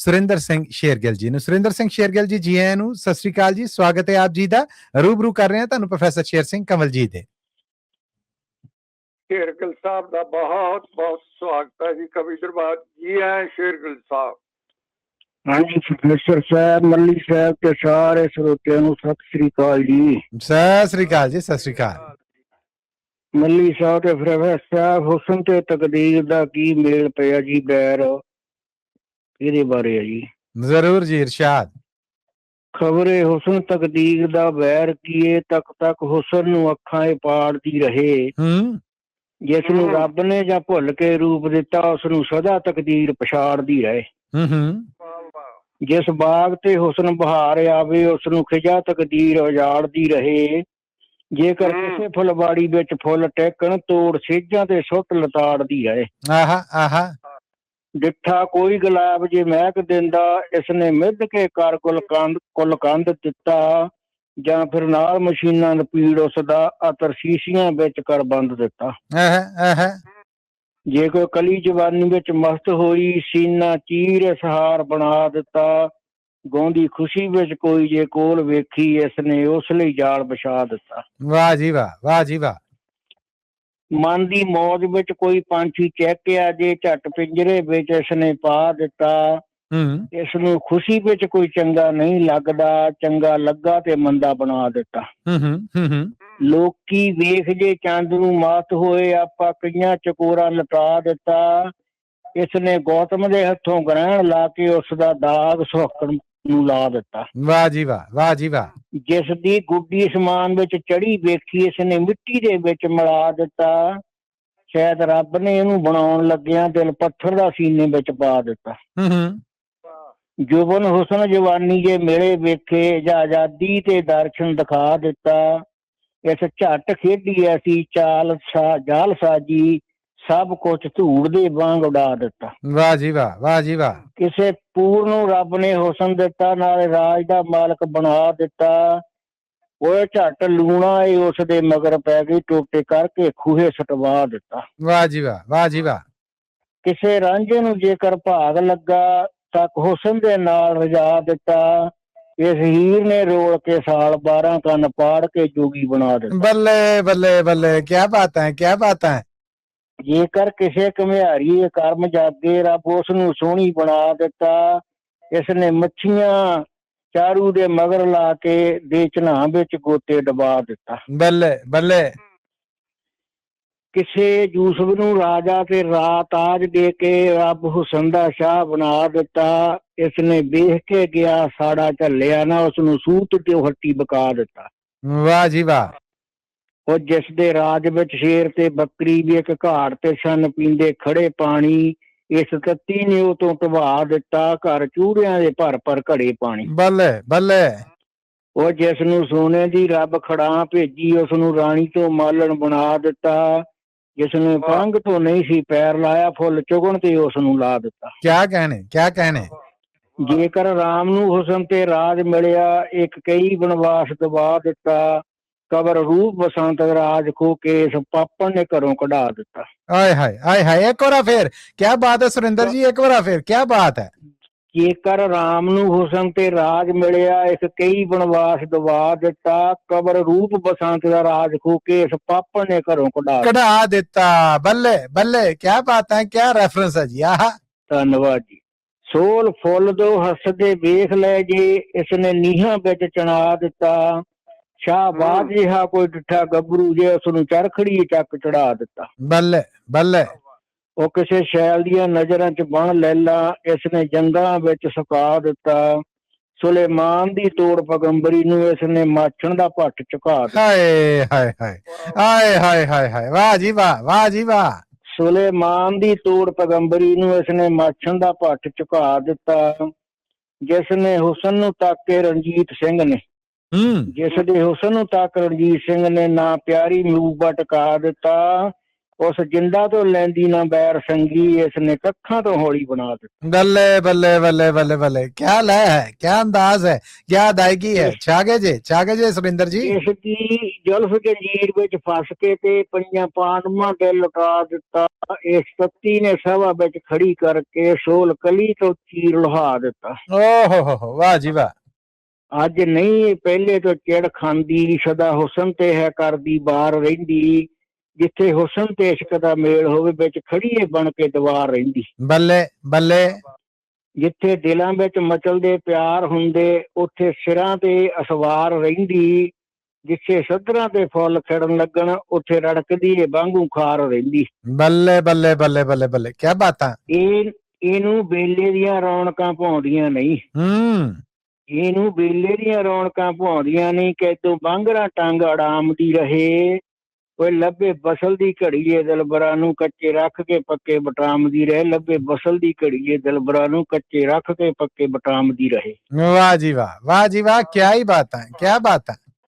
ਸੁਰਿੰਦਰ ਸਿੰਘ ਸ਼ੇਰਗਿੱਲ ਜੀ ਨੂੰ। ਸੁਰਿੰਦਰ ਸਿੰਘ ਸ਼ੇਰਗਿੱਲ ਜੀ, ਜੀ ਆਇਆਂ ਨੂੰ, ਸਤਿ ਸ੍ਰੀ ਅਕਾਲ ਜੀ, ਸਵਾਗਤ ਹੈ ਆਪ ਜੀ ਦਾ। ਰੂਬਰੂ ਕਰ ਰਹੇ ਹਾਂ ਤੁਹਾਨੂੰ ਪ੍ਰੋਫੈਸਰ ਸ਼ੇਰ ਸਿੰਘ ਕੰਵਲ ਜੀ ਦੇ। ਸ਼ੇਰਗਿੱਲ ਸਾਹਿਬ ਦਾ ਬਹੁਤ ਬਹੁਤ ਸਵਾਗਤ ਹੈ ਜੀ। ਕਵੀ ਦਰਬਾਰ ਜੀ ਆਏ ਸ਼ੇਰਗਿੱਲ ਸਾਹਿਬ। ਹਾਂਜੀ ਪ੍ਰੋਫੈਸਰ ਸਾਹਿਬ, ਮੱਲੀ ਸਾਹਿਬ ਤੇ ਸਾਰੇ ਸਰੋਤਿਆਂ ਨੂੰ ਸਤਿ ਸ੍ਰੀ ਅਕਾਲ ਜੀ। ਸਤਿ ਸ੍ਰੀ ਅਕਾਲ ਜੀ, ਸਤਿ ਸ੍ਰੀ ਅਕਾਲ। ਮੱਲੀ ਸਾਹਿਬ ਤੇ ਪ੍ਰੋਫੈਸਰ ਸਾਹਿਬ, ਹੁਸਨ ਤੇ ਤਕਦੀਰ ਦਾ ਕੀ ਮੇਲ ਪਿਆ ਜੀ ਬੈਰ, ਇਹਦੇ ਬਾਰੇ ਹੈ ਜੀ। ਜ਼ਰੂਰ ਜੀ, ਇਰਸ਼ਾਦ। ਖਬਰੇ ਹੁਸਨ ਤਕਦੀਰ ਦਾ ਵੈਰ ਕੀਏ, ਤੱਕ ਤੱਕ ਹੁਸਨ ਨੂੰ ਅੱਖਾਂ ਇਹ ਪਾੜਦੀ ਰਹੇ। ਜਿਸ ਨੂੰ ਰੱਬ ਨੇ ਜਾਂ ਭੁੱਲ ਕੇ ਰੂਪ ਦਿੱਤਾ, ਉਸ ਨੂੰ ਸਦਾ ਤਕਦੀਰ ਪਛਾੜਦੀ ਰਹੇ। ਜਿਸ ਬਾਗ ਤੇ ਹੁਸਨ ਬਹਾਰ ਆਵੇ, ਉਸ ਨੂੰ ਖਿਜਾ ਤਕਦੀਰ ਉਜਾੜਦੀ ਰਹੇ। ਜੇਕਰ ਕਿਸੇ ਫੁਲਵਾੜੀ ਵਿੱਚ ਫੁੱਲ ਟੇਕਣ, ਤੋੜ ਸੇਜਾਂ ਤੇ ਸੁੱਟ ਲਤਾੜਦੀ ਰਹੇ। ਡਿੱਠਾ ਕੋਈ ਗੁਲਾਬ ਜੇ ਮਹਿਕ ਦਿੰਦਾ, ਇਸਨੇ ਮਿੱਧ ਕੇ ਕਰ ਕੁੱਲ ਕੰਧ ਦਿੱਤਾ। ਜਾਂ ਫਿਰ ਨਾਲ ਮਸ਼ੀਨਾਂ ਨਪੀੜ ਉਸਦਾ ਅਤਰ ਸ਼ੀਸ਼ੀਆਂ ਵਿੱਚ ਕਰ ਬੰਦ ਦਿੱਤਾ। ਜੇ ਕੋਈ ਕਲੀ ਜਵਾਨੀ ਵਿੱਚ ਮਸਤ ਹੋਈ, ਸੀਨਾ ਚੀਰ ਸਹਾਰ ਬਣਾ ਦਿੱਤਾ। ਗਾਉਂਦੀ ਖੁਸ਼ੀ ਵਿੱਚ ਕੋਈ ਜੇ ਕੋਲ ਵੇਖੀ, ਇਸਨੇ ਉਸ ਲਈ ਜਾਲ ਵਿਛਾ ਦਿੱਤਾ। ਵਾਹ ਜੀ ਵਾਹ, ਵਾਹ ਜੀ ਵਾਹ। ਮਨ ਦੀ ਮੌਜ ਵਿੱਚ ਕੋਈ ਪੰਛੀ ਚਹਿਕਿਆ, ਜੇ ਝੱਟ ਪਿੰਜਰੇ ਵਿੱਚ ਇਸਨੇ ਪਾ ਦਿੱਤਾ। ਇਸ ਨੂੰ ਖੁਸ਼ੀ ਵਿੱਚ ਕੋਈ ਚੰਗਾ ਨਹੀਂ ਲੱਗਦਾ, ਚੰਗਾ ਲੱਗਾ ਤੇ ਮੰਦਾ ਬਣਾ ਦਿੱਤਾ। ਲੋਕੀ ਵੇਖ ਜੇ ਚੰਦ ਨੂੰ ਮਾਤ ਹੋਏ, ਆਪਾਂ ਕਈਆਂ ਚਕੋਰਾਂ ਲਟਾ ਦਿੱਤਾ। ਇਸਨੇ ਗੌਤਮ ਦੇ ਹੱਥੋਂ ਗ੍ਰਹਿਣ ਲਾ ਕੇ ਉਸ ਦਾ ਦਾਗ ਸੁਹੱਕਣ ਨੂੰ ਲਾ ਦਿੱਤਾ। ਵਾਹ ਜੀ ਵਾਹ, ਵਾਹ ਜੀ ਵਾਹ। ਜਿਸ ਦੀ ਗੁੱਡੀ ਅਸਮਾਨ ਵਿੱਚ ਚੜੀ ਵੇਖੀ, ਇਸਨੇ ਮਿੱਟੀ ਦੇ ਵਿੱਚ ਮਿਲਾ ਦਿੱਤਾ। ਸ਼ਾਇਦ ਰੱਬ ਨੇ ਇਹਨੂੰ ਬਣਾਉਣ ਲੱਗਿਆ ਦਿਲ ਪੱਥਰ ਦਾ ਸੀਨੇ ਵਿੱਚ ਪਾ ਦਿੱਤਾ। ਜੁਬਨ ਹੁਸਨ ਜਵਾਨੀ ਜੇ ਮਿਲੇ ਵੇਖੇ, ਜਾਂ ਆਜ਼ਾਦੀ ਤੇ ਦਰਸ਼ਨ ਦਿਖਾ ਦਿੱਤਾ। ਇਸ ਝੱਟ ਖੇਡੀ ਐਸੀ ਜਾਲ ਸਾਜੀ, ਸਭ ਕੁਛ ਧੂੜ ਦੇ ਵਾਂਗ ਉਡਾ ਦਿੱਤਾ। ਵਾਹ ਜੀ ਵਾਹ, ਵਾਹ ਜੀ ਵਾਹ। ਕਿਸੇ ਪੂਰ ਨੂੰ ਰੱਬ ਨੇ ਹੁਸਨ ਦਿੱਤਾ, ਨਾਲੇ ਰਾਜ ਦਾ ਮਾਲਕ ਬਣਾ ਦਿੱਤਾ। ਉਹ ਝੱਟ ਲੂਣਾ ਏ ਉਸ ਦੇ ਮਗਰ ਪੈ ਗਈ, ਟੋਟੇ ਕਰਕੇ ਖੂਹੇ ਸਟਵਾ ਦਿੱਤਾ। ਵਾਹ ਜੀ ਵਾਹ, ਵਾਹ ਜੀ ਵਾਹ। ਕਿਸੇ ਰਾਂਝੇ ਨੂੰ ਜੇਕਰ ਭਾਗ ਲੱਗਾ, ਤੱਕ ਹੁਸਨ ਦੇ ਨਾਲ ਰਜਾ ਦਿੱਤਾ। ਇਸ ਹੀਰ ਨੇ ਰੋਲ ਕੇ ਸਾਲ 12 ਕੰਨ ਪਾੜ ਕੇ ਜੋਗੀ ਬਣਾ ਦਿੱਤਾ। ਬੱਲੇ ਬੱਲੇ ਬੱਲੇ, ਕਿਆ ਬਾਤ ਹੈ, ਕਿਆ ਬਾਤ ਹੈ। ਜੇਕਰ ਕਿਸੇ ਘੁਮਿਆਰੀ ਕਰਮ ਜਾਗੇ, ਰੱਬ ਉਸ ਨੂੰ ਸੋਹਣੀ ਬਣਾ ਦਿੱਤਾ। ਇਸਨੇ ਮੱਛੀਆਂ ਚਾਰੂ ਦੇ ਮਗਰ ਲਾ ਕੇ ਦੇ ਚਨਾਹ ਵਿੱਚ ਗੋਤੇ ਡਬਾ ਦਿੱਤਾ। ਬੱਲੇ ਬੱਲੇ। ਕਿਸੇ ਯੂਸਫ ਨੂੰ ਰਾਜਾ ਤੇ ਤਾਜ ਦੇ ਕੇ ਰੱਬ ਹੁਸਨ ਦਾ ਸ਼ਾਹ ਬਣਾ ਦਿੱਤਾ। ਇਸਨੇ ਵੇਖ ਕੇ ਗਿਆ ਸਾੜਾ ਝੱਲਿਆ ਨਾ, ਉਸ ਨੂੰ ਸੂਤ ਤੇ ਹੱਟੀ ਬਕਾ ਦਿੱਤਾ। ਵਾਹ ਜੀ ਵਾਹ। ਉਹ ਜਿਸ ਦੇ ਰਾਜ ਵਿੱਚ ਸ਼ੇਰ ਤੇ ਬੱਕਰੀ ਵੀ ਇੱਕ ਘਾਟ ਤੇ ਸਨ ਪੀਂਦੇ ਖੜੇ ਪਾਣੀ, ਇਸ ਤੱਤੀ ਨੇ ਉਹ ਤੋਂ ਢਵਾ ਦਿੱਤਾ। ਘਰ ਚੂੜਿਆਂ ਦੇ ਭਰ ਭਰ ਘੜੇ ਪਾਣੀ। ਬੱਲੇ ਬੱਲੇ। ਉਹ ਜਿਸ ਨੂੰ ਸੋਨੇ ਦੀ ਰੱਬ ਖੜਾ ਭੇਜੀ, ਉਸ ਨੂੰ ਰਾਣੀ ਤੋਂ ਮਾਲਣ ਬਣਾ ਦਿੱਤਾ। ਜਿਸ ਨੇ ਪੰਗ ਤੋਂ ਨਹੀਂ ਸੀ ਪੈਰ ਲਾਇਆ, ਫੁੱਲ ਚੁਗਣ ਤੇ ਉਸ ਨੂੰ ਲਾ ਦਿੱਤਾ। ਕਿਆ ਕਹਿਣੇ, ਕਿਆ ਕਹਿਣੇ। ਜੇਕਰ ਰਾਮ ਨੂੰ ਹੁਸਨ ਤੇ ਰਾਜ ਮਿਲਿਆ, ਇੱਕ ਕਈ ਬਨਵਾਸ ਦਬਾ ਦਿੱਤਾ। ਕਬਰ ਰੂਪ ਬਸੰਤ ਰਾਜ ਖੋ ਕੇ ਇਸ ਪਾਪਣ ਨੇ ਘਰੋਂ ਕਢਾ ਦਿੱਤਾ। ਆਏ ਹਾਏ, ਆਏ ਹਾਏ। ਇੱਕ ਵਾਰ ਫਿਰ ਕਿਆ ਬਾਤ ਹੈ ਸੁਰਿੰਦਰ ਜੀ, ਇੱਕ ਵਾਰ ਫਿਰ ਕਿਆ ਬਾਤ ਹੈ। ਜੇਕਰ ਰਾਮ ਨੂੰ ਹੁਸਨ ਤੇ ਰਾਜ ਮਿਲਿਆ, ਇਸ ਕਈ ਬਨਵਾਸ ਦਬਾ ਦਿੱਤਾ। ਕਬਰ ਰੂਪ ਬਸੰਤ ਦਾ ਰਾਜ ਖੋ ਕੇ ਇਸ ਪਾਪਣ ਨੇ ਘਰੋਂ ਕਢਾ ਦਿੱਤਾ। ਬੱਲੇ ਬੱਲੇ, ਕਿਆ ਬਾਤ ਹੈ, ਕਿਆ ਰੈਫਰੈਂਸ ਹੈ ਜੀ। ਆਹ ਧੰਨਵਾਦ ਜੀ। ਸੋਲ ਫੁੱਲ ਦੋ ਹੱਸਦੇ ਵੇਖ ਲੈ ਜੇ, ਇਸਨੇ ਨੀਹਾਂ ਵਿੱਚ ਚਣਾ ਦਿੱਤਾ। ਸ਼ਾਹਬਾਜ਼ ਜਿਹਾ ਕੋਈ ਡਿੱਠਾ ਗੱਭਰੂ ਜੇ, ਉਸ ਨੂੰ ਚਰਖੜੀ ਚੱਕ ਚੜਾ ਦਿੱਤਾ। ਬੱਲੇ ਬੱਲੇ। ਉਹ ਕਿਸੇ ਸ਼ੈਲ ਦੀਆਂ ਨਜ਼ਰਾਂ ਚ ਬਣ ਲੈਲਾ, ਇਸਨੇ ਜੰਗਾਂ ਵਿੱਚ ਸੁਕਾ ਦਿੱਤਾ। ਸੁਲੇਮਾਨ ਦੀ ਤੋੜ ਪੈਗੰਬਰੀ ਨੂੰ, ਇਸਨੇ ਮਾਛਣ ਦਾ ਭੱਟ ਝੁਕਾ ਦਿੱਤਾ। ਹਾਏ ਹਾਏ ਹਾਏ, ਹਾਏ ਹਾਏ ਹਾਏ ਹਾਏ। ਵਾਹ ਜੀ ਵਾਹ, ਵਾਹ ਜੀ ਵਾਹ। ਸੁਲੇਮਾਨ ਦੀ ਤੋੜ ਪੈਗੰਬਰੀ ਨੂੰ, ਇਸਨੇ ਮਾਛਣ ਦਾ ਭੱਟ ਝੁਕਾ ਦਿੱਤਾ। ਜਿਸ ਨੇ ਹੁਸਨ ਨੂੰ ਤੱਕ ਕੇ ਰਣਜੀਤ ਸਿੰਘ ਨੇ, ਜਿਸ ਦੇ ਹੁਸਨ ਨੂੰ ਤੱਕ ਰਣਜੀਤ ਸਿੰਘ ਨੇ, ਨਾ ਪਿਆਰੀ ਮਹਿਬੂਬਾ ਟਿਕਾ ਦਿੱਤਾ। ਉਸ ਜਿੰਦਾ ਤੋਂ ਲੈਂਦੀ ਨਾ ਬੈਰ ਸੰਗੀ, ਇਸ ਨੇ ਕੱਖਾਂ ਤੋਂ ਹੌਲੀ ਬਣਾ ਦਿੱਤਾ। बल्ले बल्ले बल्ले बल्ले बल्ले, क्या लय है, क्या अंदाज है, क्या अदायगी है। छागे जे सुरिंदर जी। ਇਸ ਦੀ ਜ਼ੁਲਫ ਜੰਜੀਰ ਵਿੱਚ ਫਸ ਕੇ ਤੇ ਪੰਜਾਂ ਪਾਂਡਵਾਂ ਤੇ ਲੁਟਾ ਦਿੱਤਾ। ਇਸ ਸੱਤੀ ਨੇ ਸਭਾ ਵਿੱਚ ਖੜੀ ਕਰਕੇ ਸੋਲ ਕਲੀ ਤੋਂ ਚੀਰ ਲੁਹਾ ਦਿੱਤਾ। हो, वाह जी वाह। ਅੱਜ ਨਹੀਂ ਪਹਿਲੇ ਤੋਂ ਚਿੜ ਖਾਂਦੀ, ਸਦਾ ਹੁਸਨ ਤੇ ਹੈ ਕਰਦੀ ਬਾਰ ਰਹਿੰਦੀ। ਜਿੱਥੇ ਹੁਸਨ ਤੇ ਇਸ਼ਕ ਦਾ ਮੇਲ ਹੋਵੇ, ਵਿੱਚ ਖੜੀਏ ਬਣ ਕੇ ਦੀਵਾਰ ਰਹਿੰਦੀ। बल्ले बल्ले। ਜਿੱਥੇ ਦਿਲਾਂ ਵਿੱਚ ਮਚਲਦੇ ਪਿਆਰ ਹੁੰਦੇ, ਉੱਥੇ ਸਿਰਾਂ ਤੇ ਅਸਵਾਰ ਰਹਿੰਦੀ। ਜਿੱਥੇ ਸੱਧਰਾਂ ਤੇ ਫੁੱਲ ਖਿੜਨ ਲੱਗਣ, ਉੱਥੇ ਰੜਕਦੀ ਏ ਵਾਂਗੂ ਖਾਰ ਰਹਿੰਦੀ। बल्ले बल्ले बल्ले बल्ले बल्ले, क्या बात है। ਇਹਨੂੰ ਬੇਲੇ ਦੀਆਂ ਰੌਣਕਾਂ ਭਾਉਂਦੀਆਂ ਨਹੀਂ। ਇਹਨੂੰ ਬੇਲੇ ਦੀਆਂ ਰੌਣਕਾਂ ਭਾਉਂਦੀਆਂ ਨਹੀਂ। ਕਿਤੋਂ ਬਾਂਗਰਾ ਟੰਗ ਅੜਾਮਦੀ ਰਹੇ। ਕੋਈ ਲੱਭੇ ਬਸਲ ਦੀ ਘੜੀਏ ਦਿਲਬਰਾਂ ਨੂੰ, ਕੱਚੇ ਰੱਖ ਕੇ ਪੱਕੇ ਬਟਾਮਦੀ ਰਹੇ। ਲੱਭੇ ਬਸਲ ਦੀ ਘੜੀਏ ਦਿਲਬਰਾਂ ਨੂੰ, ਕੱਚੇ ਰੱਖ ਕੇ ਪੱਕੇ ਬਟਾਮਦੀ ਰਹੇ। वाह जी वाह, वाह जी वाह, क्या ही बात है, क्या बात है।